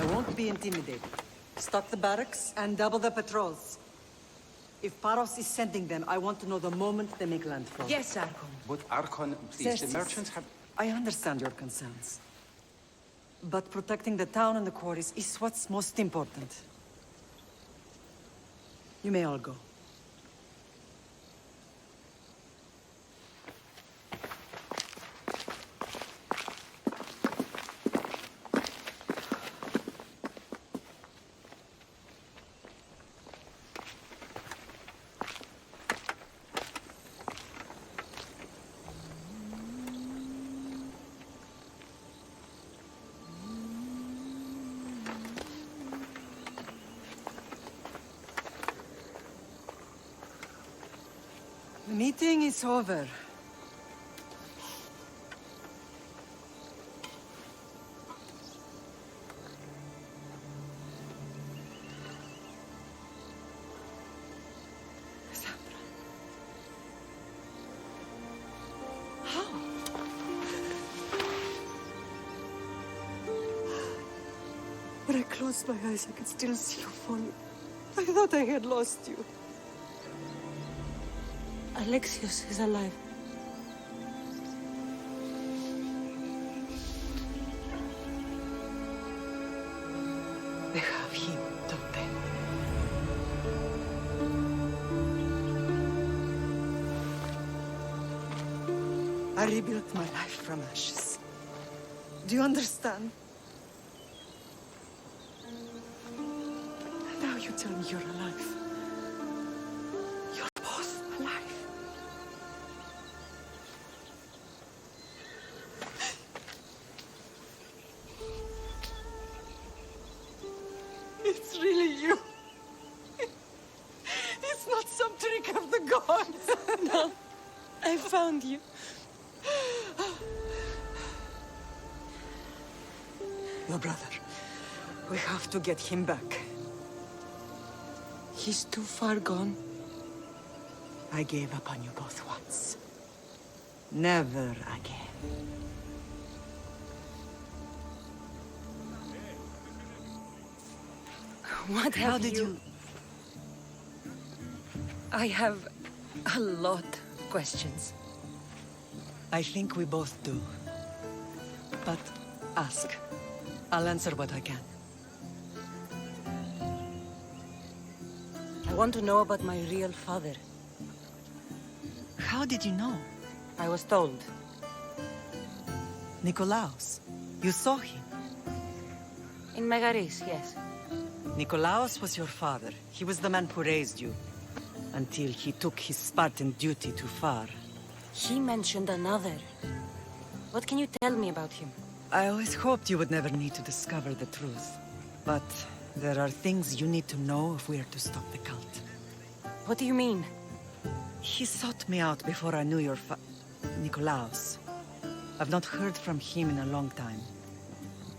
won't be intimidated. Stock the barracks and double the patrols. If Paros is sending them, I want to know the moment they make landfall. Yes, Archon. But Archon, please, the merchants have... I understand your concerns. But protecting the town and the quarries is what's most important. You may all go. The meeting is over. Cassandra. How? When I closed my eyes, I could still see you falling. I thought I had lost you. Alexios is alive. They have him, don't they? I rebuilt my life from ashes. Do you understand? Now you tell me you're alive. You're both alive. It's really you. It's not some trick of the gods. No, I found you. Your brother. We have to get him back. He's too far gone. I gave up on you both once. Never again. What How have did you... I have a lot of questions. I think we both do. But ask. I'll answer what I can. I want to know about my real father. How did you know? I was told. Nikolaos. You saw him. In Megaris, yes. Nikolaos was your father. He was the man who raised you. Until he took his Spartan duty too far. He mentioned another. What can you tell me about him? I always hoped you would never need to discover the truth. But there are things you need to know if we are to stop the cult. What do you mean? He sought me out before I knew your Nikolaos. I've not heard from him in a long time.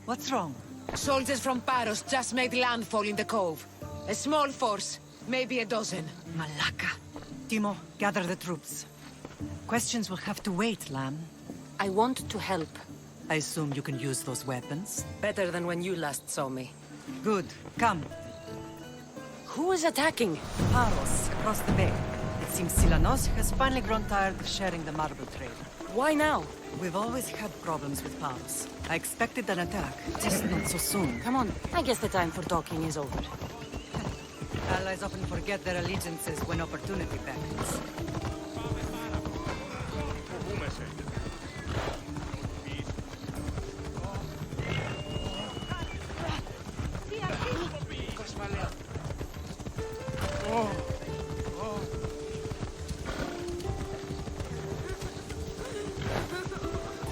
What's wrong? Soldiers from Paros just made landfall in the cove. A small force, maybe a dozen. Malaka. Timo, gather the troops. Questions will have to wait, Lamb. I want to help. I assume you can use those weapons? Better than when you last saw me. Good. Come. Who is attacking? Paros, across the bay. It seems Silanos has finally grown tired of sharing the marble trade. Why now? We've always had problems with Paros. I expected an attack, just not so soon. Come on, I guess the time for talking is over. Allies often forget their allegiances when opportunity beckons.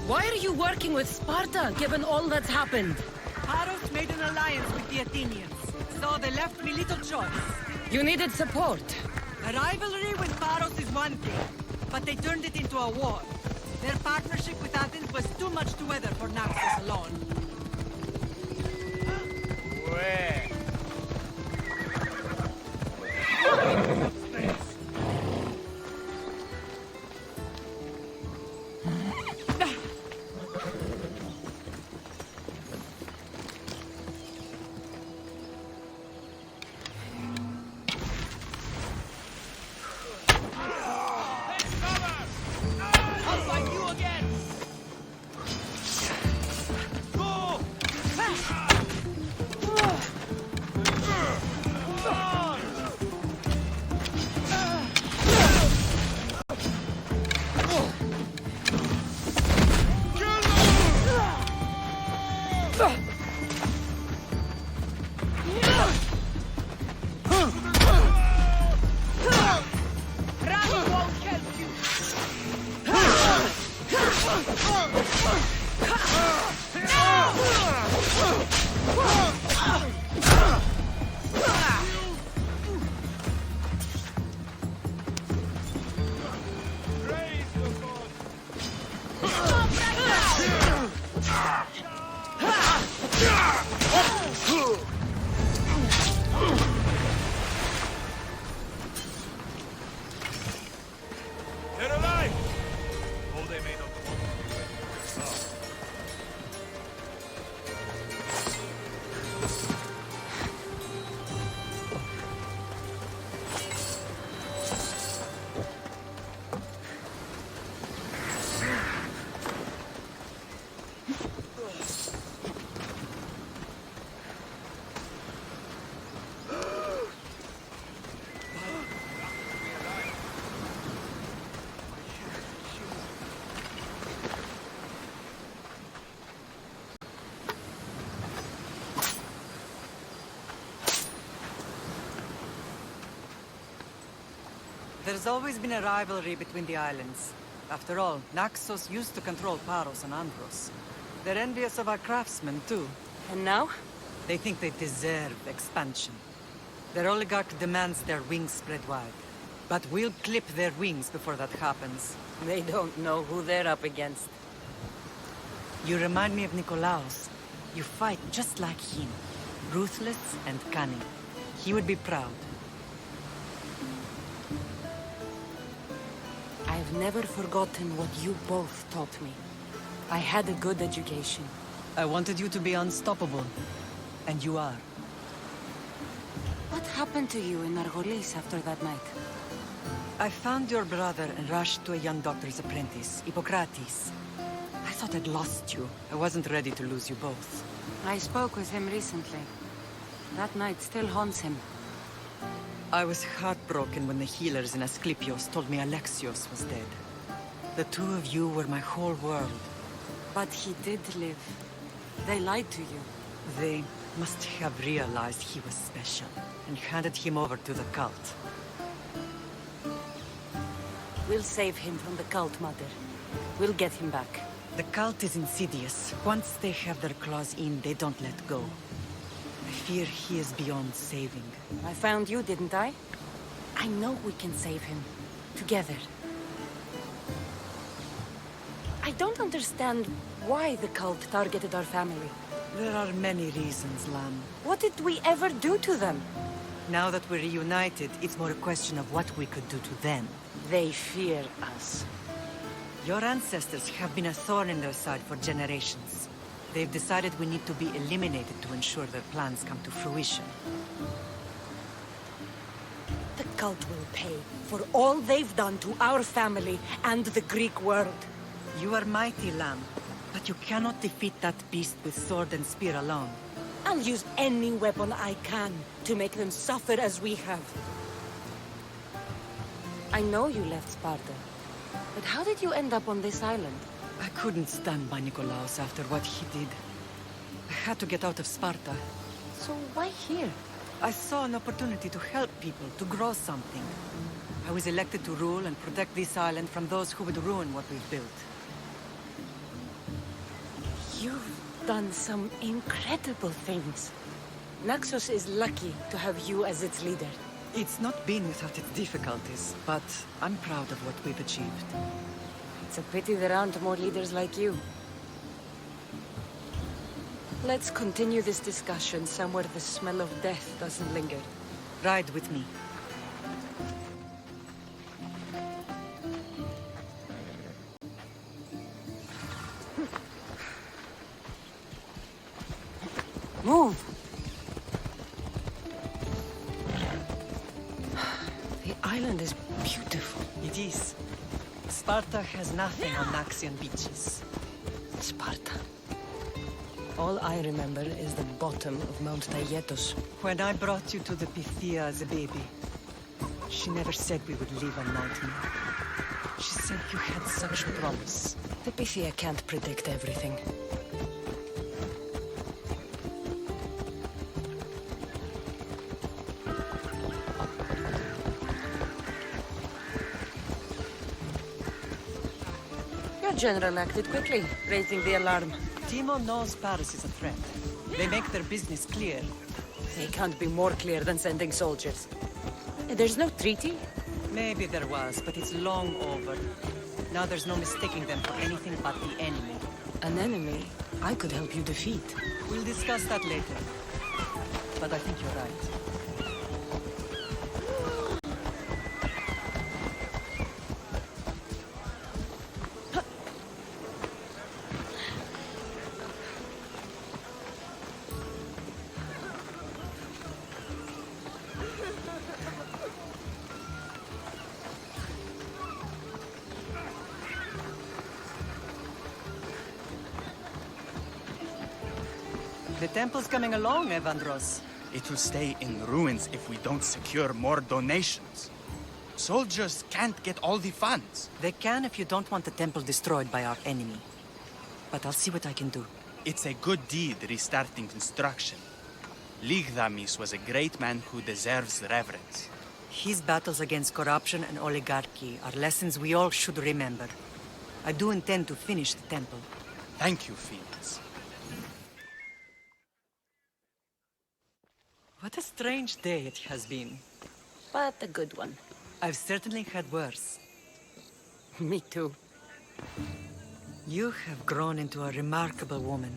Why are you working with Sparta, given all that's happened? Paros made an alliance with the Athenians, so they left me little choice. You needed support. A rivalry with Paros is one thing, but they turned it into a war. Their partnership with Athens was too much to weather for Naxos alone. They're alive! Oh, they may not want There's always been a rivalry between the islands. After all, Naxos used to control Paros and Andros. They're envious of our craftsmen, too. And now? They think they deserve expansion. Their oligarch demands their wings spread wide. But we'll clip their wings before that happens. They don't know who they're up against. You remind me of Nikolaos. You fight just like him. Ruthless and cunning. He would be proud. I've never forgotten what you both taught me. I had a good education. I wanted you to be unstoppable. And you are. What happened to you in Argolis after that night? I found your brother and rushed to a young doctor's apprentice, Hippocrates. I thought I'd lost you. I wasn't ready to lose you both. I spoke with him recently. That night still haunts him. I was heartbroken when the healers in Asclepios told me Alexios was dead. The two of you were my whole world. But he did live. They lied to you. They must have realized he was special and handed him over to the cult. We'll save him from the cult, Mother. We'll get him back. The cult is insidious. Once they have their claws in, they don't let go. I fear he is beyond saving. I found you, didn't I? I know we can save him. Together. I don't understand why the cult targeted our family. There are many reasons, Lamb. What did we ever do to them? Now that we're reunited, it's more a question of what we could do to them. They fear us. Your ancestors have been a thorn in their side for generations. They've decided we need to be eliminated to ensure their plans come to fruition. The cult will pay for all they've done to our family and the Greek world. You are mighty, Lamb, but you cannot defeat that beast with sword and spear alone. I'll use any weapon I can to make them suffer as we have. I know you left Sparta, but how did you end up on this island? I couldn't stand by Nikolaos after what he did. I had to get out of Sparta. So why here? I saw an opportunity to help people, to grow something. I was elected to rule and protect this island from those who would ruin what we've built. You've done some incredible things. Naxos is lucky to have you as its leader. It's not been without its difficulties, but I'm proud of what we've achieved. It's a pity there aren't more leaders like you. Let's continue this discussion somewhere the smell of death doesn't linger. Ride with me. Move! The island is beautiful. It is. Sparta has nothing on Naxian beaches. Sparta. All I remember is the bottom of Mount Taygetos. When I brought you to the Pythia as a baby, she never said we would live a nightmare. She said you had such promise. The Pythia can't predict everything. You're General acted quickly, raising the alarm. Timo knows Paris is a threat. They make their business clear. They can't be more clear than sending soldiers. There's no treaty? Maybe there was, but it's long over. Now there's no mistaking them for anything but the enemy. An enemy I could help you defeat. We'll discuss that later. But I think you're right. The temple's coming along, Evandros. It will stay in ruins if we don't secure more donations. Soldiers can't get all the funds. They can if you don't want the temple destroyed by our enemy. But I'll see what I can do. It's a good deed restarting construction. Ligdamis was a great man who deserves reverence. His battles against corruption and oligarchy are lessons we all should remember. I do intend to finish the temple. Thank you, Phoenix. What a strange day it has been. But a good one. I've certainly had worse. Me too. You have grown into a remarkable woman,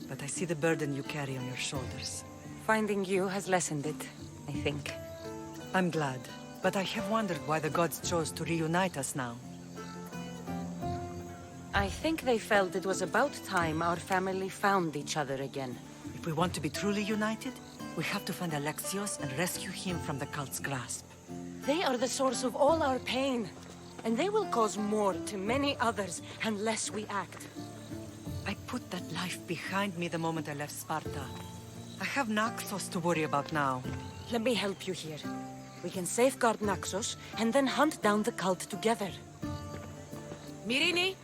but I see the burden you carry on your shoulders. Finding you has lessened it, I think. I'm glad, but I have wondered why the gods chose to reunite us now. I think they felt it was about time our family found each other again. If we want to be truly united, we have to find Alexios and rescue him from the cult's grasp. They are the source of all our pain, and they will cause more to many others unless we act. I put that life behind me the moment I left Sparta. I have Naxos to worry about now. Let me help you here. We can safeguard Naxos and then hunt down the cult together. Myrrine,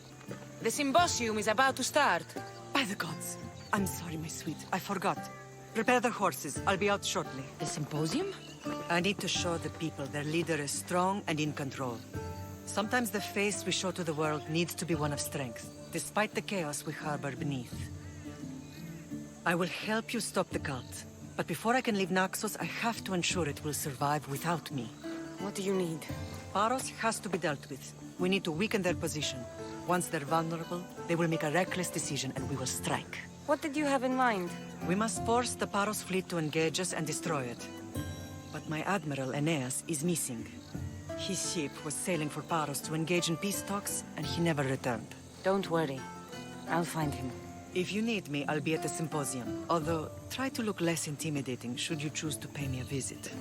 the symposium is about to start. By the gods! I'm sorry, my sweet. I forgot. Prepare the horses. I'll be out shortly. The symposium? I need to show the people their leader is strong and in control. Sometimes the face we show to the world needs to be one of strength, despite the chaos we harbor beneath. I will help you stop the cult, but before I can leave Naxos, I have to ensure it will survive without me. What do you need? Paros has to be dealt with. We need to weaken their position. Once they're vulnerable, they will make a reckless decision and we will strike. What did you have in mind? We must force the Paros fleet to engage us and destroy it. But my admiral, Aeneas, is missing. His ship was sailing for Paros to engage in peace talks, and he never returned. Don't worry. I'll find him. If you need me, I'll be at the symposium. Although, try to look less intimidating should you choose to pay me a visit.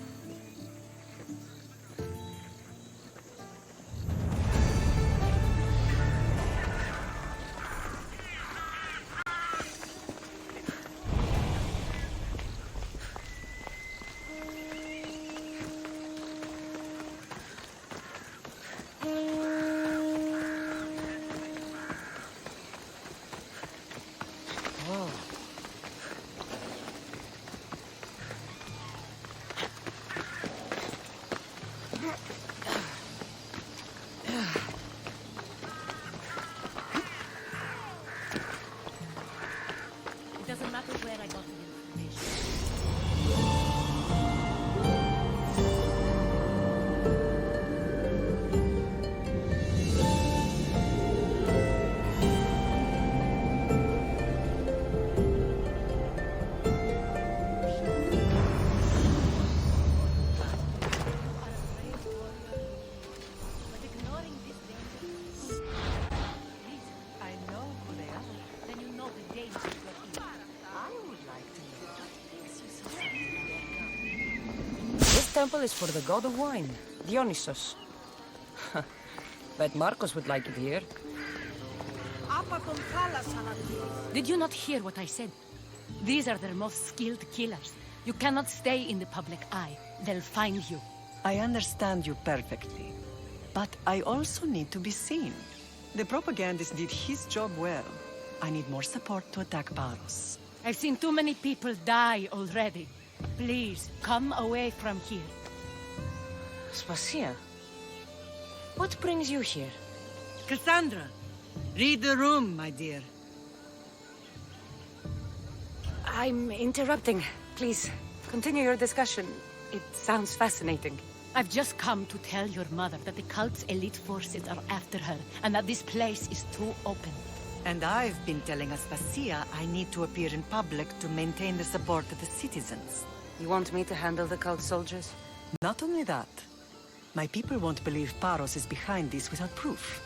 It doesn't matter where I got the information. I know who they are. Then you know the danger you're in. I would like to know what makes you so This temple is for the god of wine, Dionysos. Bet Marcos would like it here. Did you not hear what I said? These are their most skilled killers. You cannot stay in the public eye. They'll find you. I understand you perfectly, but I also need to be seen. The propagandist did his job well. I need more support to attack Paros. I've seen too many people die already. Please, come away from here. Spasia, what brings you here? Cassandra, Read the room, my dear. I'm interrupting. Please, continue your discussion. It sounds fascinating. I've just come to tell your mother that the cult's elite forces are after her, and that this place is too open. And I've been telling Aspasia I need to appear in public to maintain the support of the citizens. You want me to handle the cult soldiers? Not only that, my people won't believe Paros is behind this without proof.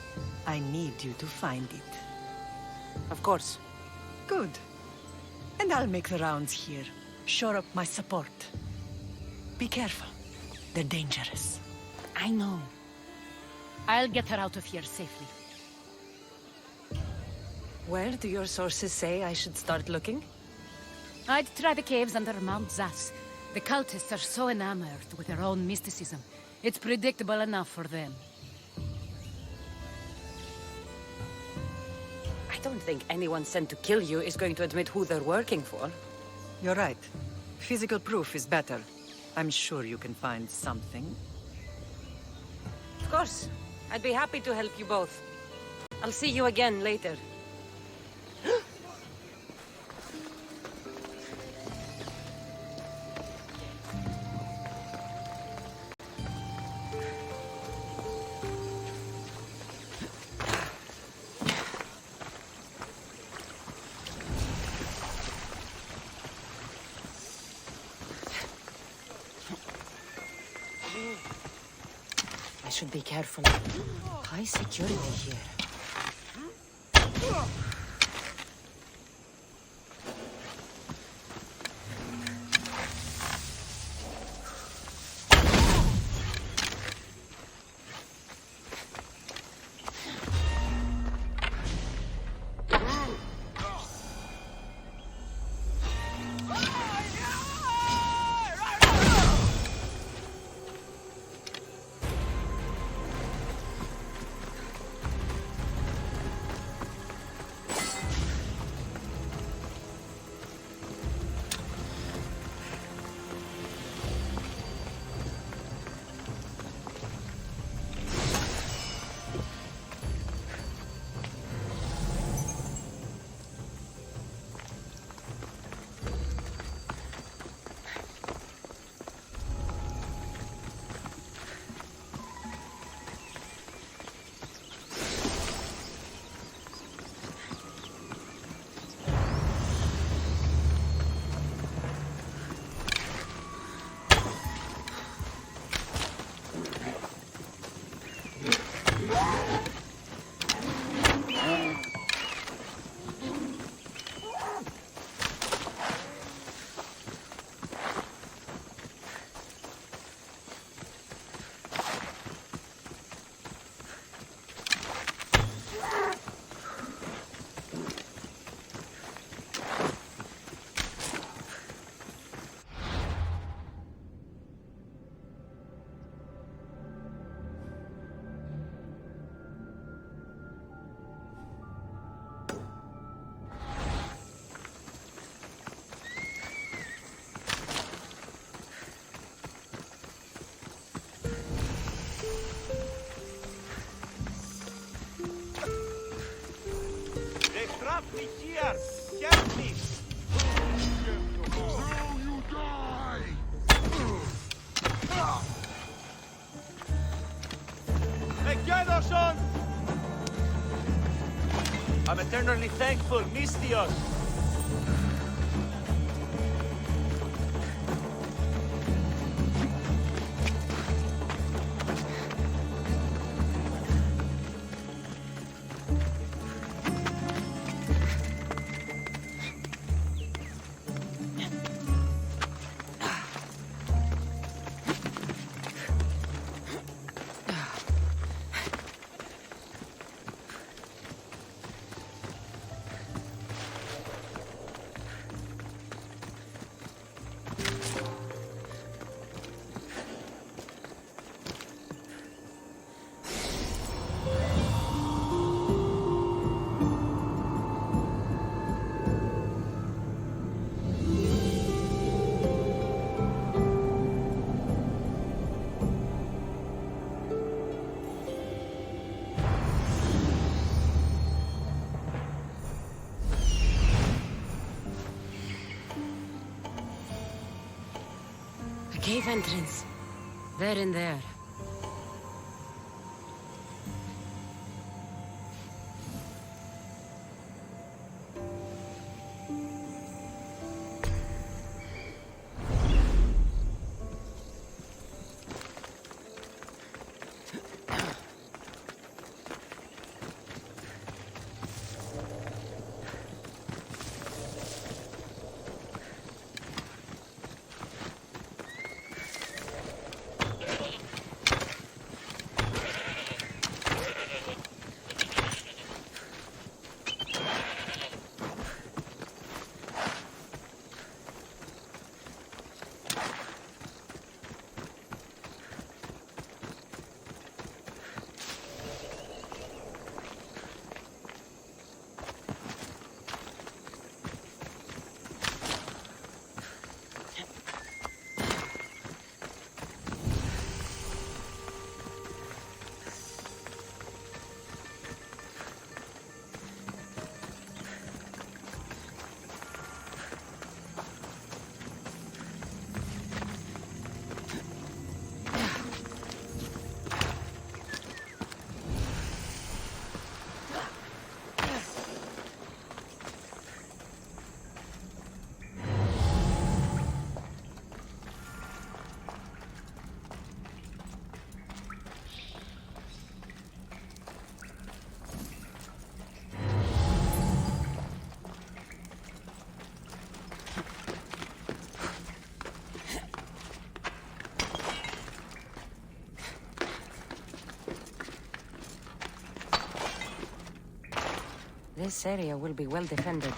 I need you to find it. Of course. Good. And I'll make the rounds here. Shore up my support. Be careful. They're dangerous. I know. I'll get her out of here safely. Where do your sources say I should start looking? I'd try the caves under Mount Zas. The cultists are so enamored with their own mysticism. It's predictable enough for them. I don't think anyone sent to kill you is going to admit who they're working for. You're right. Physical proof is better. I'm sure you can find something. Of course. I'd be happy to help you both. I'll see you again later. I should be careful. High security here. Trap me here! Help me! Now you die! Mikythos on! I'm eternally thankful, Mikythos! cave entrance. They're in there. This area will be well defended.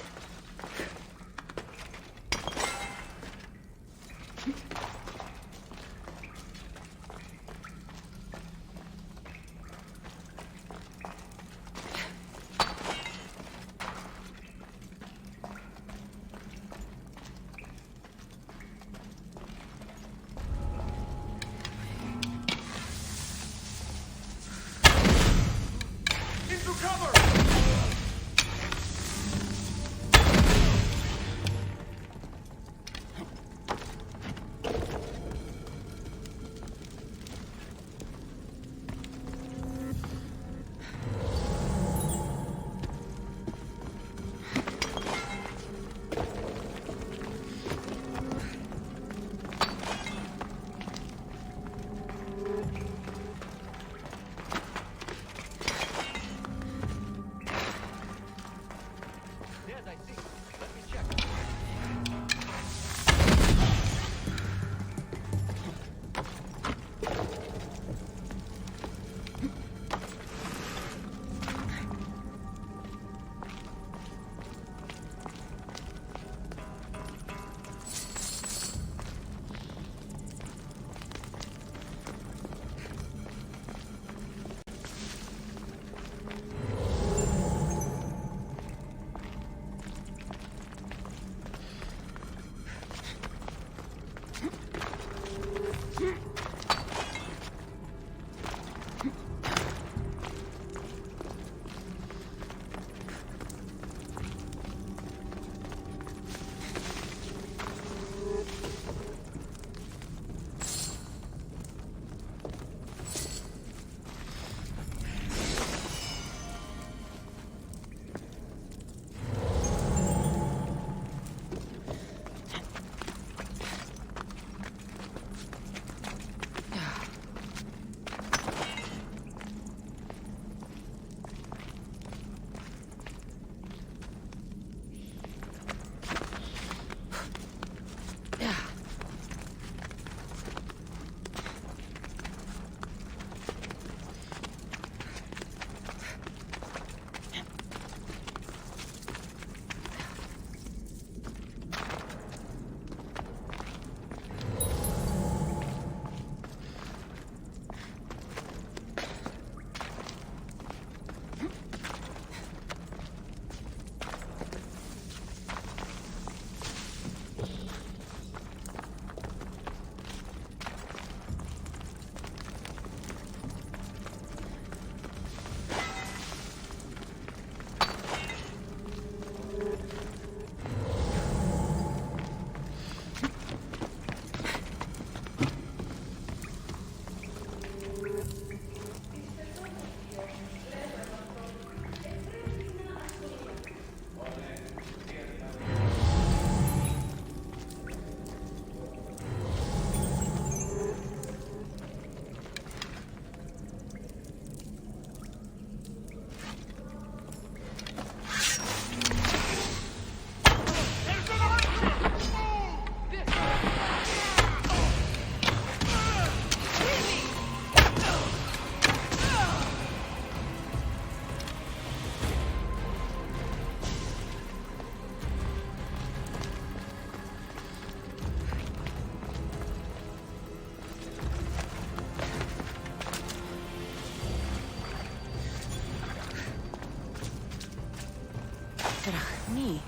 Terachni,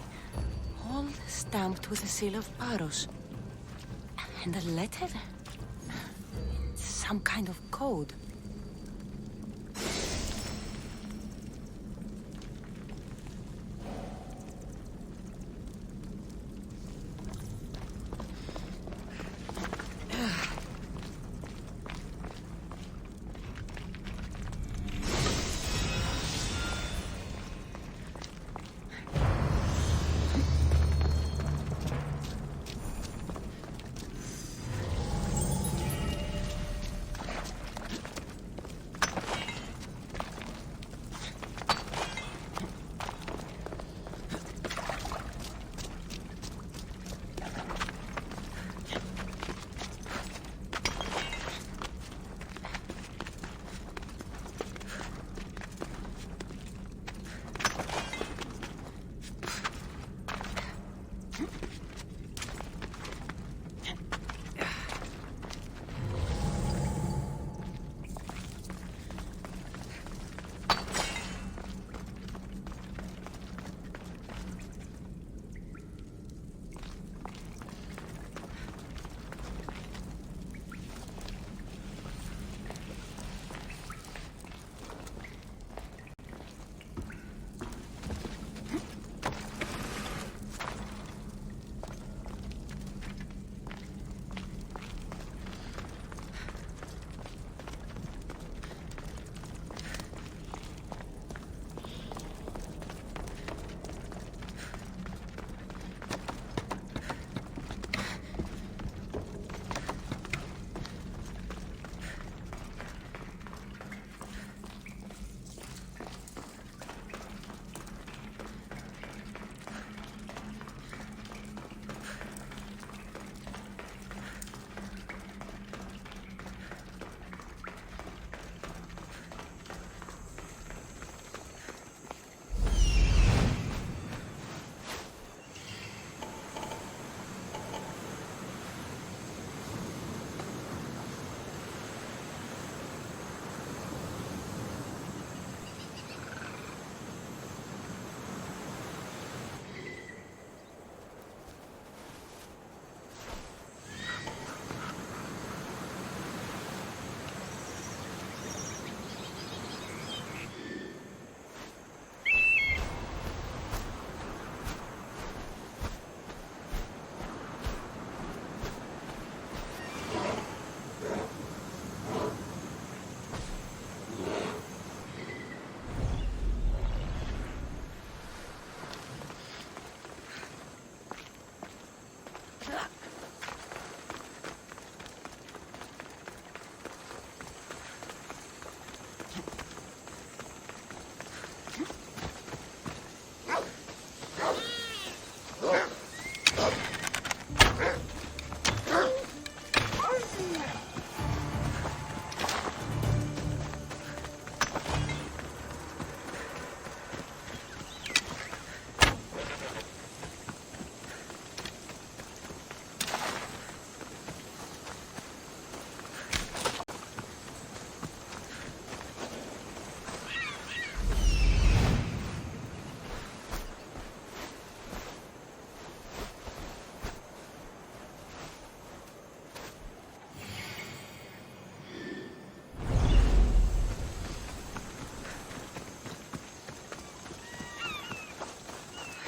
all stamped with the seal of Paros. And a letter? Some kind of code.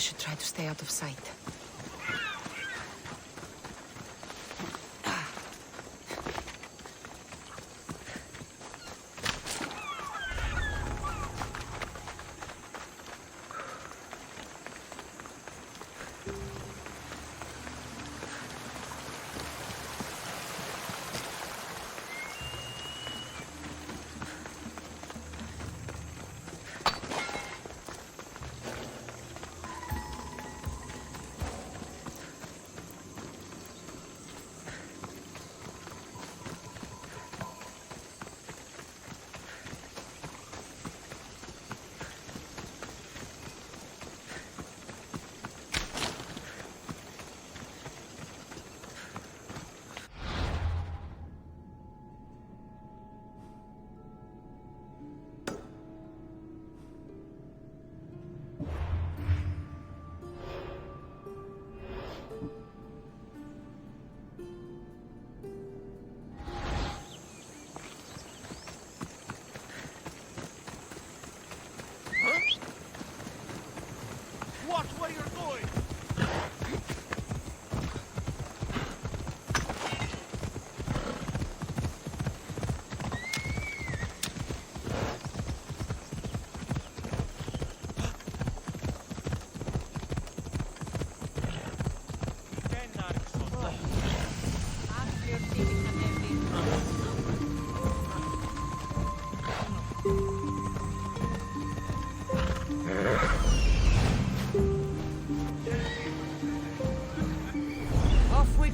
I should try to stay out of sight.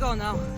go now.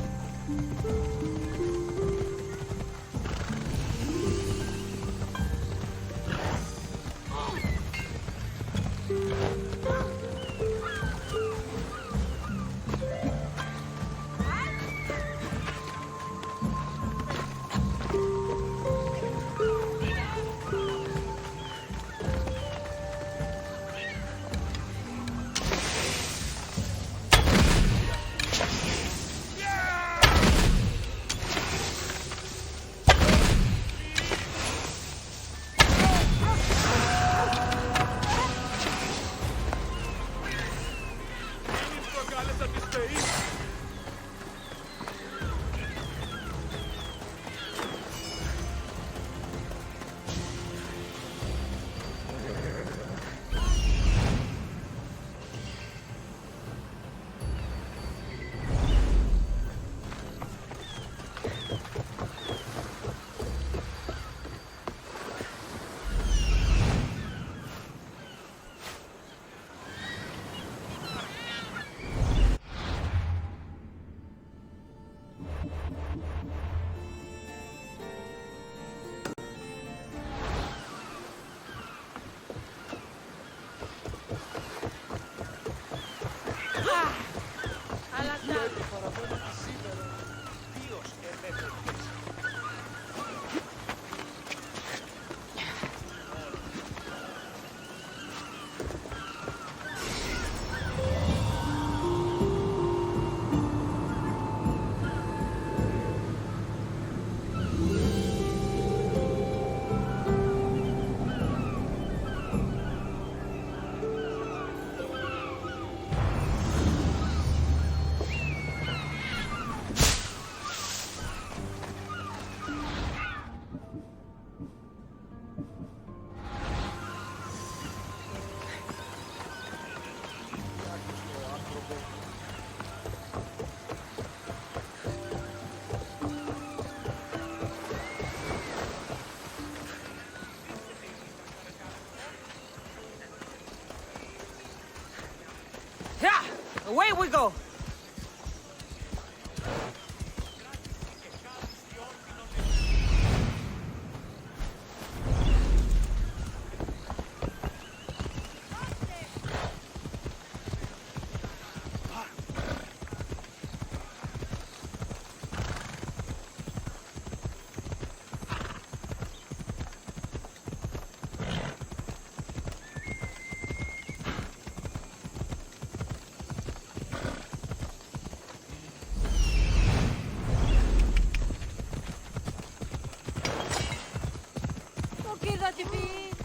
Away we go! Okay, that you be.